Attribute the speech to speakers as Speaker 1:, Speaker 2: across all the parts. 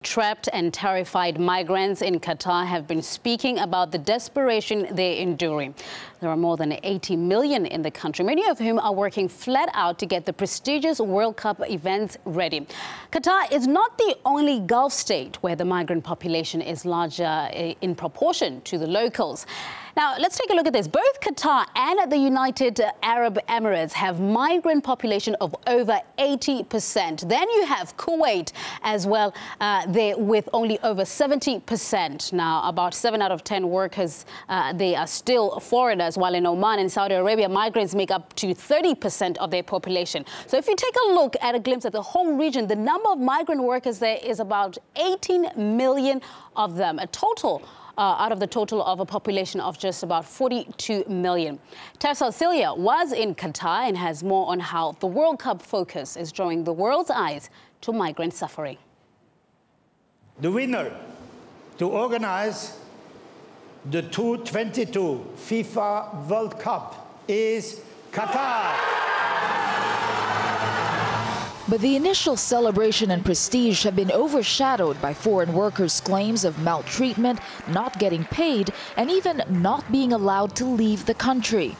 Speaker 1: Trapped and terrified migrants in Qatar have been speaking about the desperation they're enduring. There are more than 80 million in the country, many of whom are working flat out to get the prestigious World Cup events ready. Qatar is not the only Gulf state where the migrant population is larger in proportion to the locals. Now, let's take a look at this. Both Qatar and the United Arab Emirates have migrant population of over 80%. Then you have Kuwait as well, there with only over 70%. Now, about 7 out of 10 workers, they are still foreigners, while in Oman and Saudi Arabia, migrants make up to 30% of their population. So if you take a look at a glimpse at the whole region, the number of migrant workers there is about 18 million of them, a total out of the total of a population of just about 42 million. Tesa Arcilla was in Qatar and has more on how the World Cup focus is drawing the world's eyes to migrant suffering.
Speaker 2: The winner to organize the 2022 FIFA World Cup is Qatar.
Speaker 3: But the initial celebration and prestige have been overshadowed by foreign workers' claims of maltreatment, not getting paid, and even not being allowed to leave the country.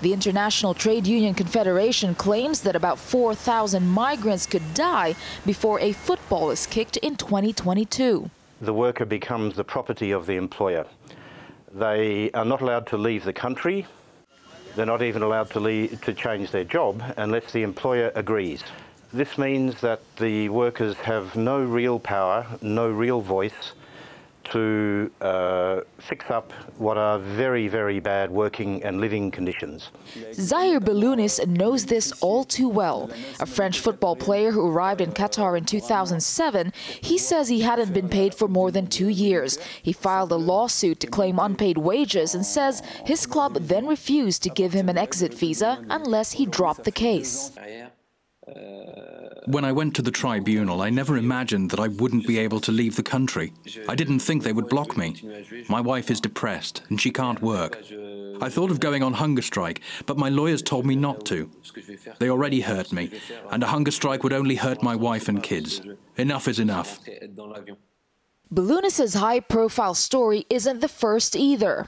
Speaker 3: The International Trade Union Confederation claims that about 4,000 migrants could die before a football is kicked in 2022.
Speaker 4: The worker becomes the property of the employer. They are not allowed to leave the country. They're not even allowed to change their job unless the employer agrees. This means that the workers have no real power, no real voice to fix up what are very, very bad working and living conditions.
Speaker 3: Zahir Belounis knows this all too well. A French football player who arrived in Qatar in 2007, he says he hadn't been paid for more than 2 years. He filed a lawsuit to claim unpaid wages and says his club then refused to give him an exit visa unless he dropped the case.
Speaker 5: When I went to the tribunal, I never imagined that I wouldn't be able to leave the country. I didn't think they would block me. My wife is depressed and she can't work. I thought of going on hunger strike, but my lawyers told me not to. They already hurt me, and a hunger strike would only hurt my wife and kids. Enough is enough.
Speaker 3: Belounis' high-profile story isn't the first either.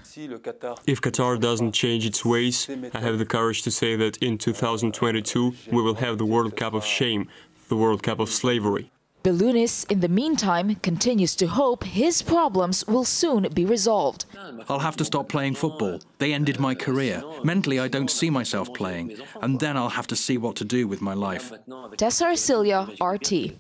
Speaker 6: If Qatar doesn't change its ways, I have the courage to say that in 2022 we will have the World Cup of shame, the World Cup of slavery.
Speaker 3: Belounis, in the meantime, continues to hope his problems will soon be resolved.
Speaker 5: I'll have to stop playing football. They ended my career. Mentally, I don't see myself playing. And then I'll have to see what to do with my life.
Speaker 3: Tesa Arcilla, RT.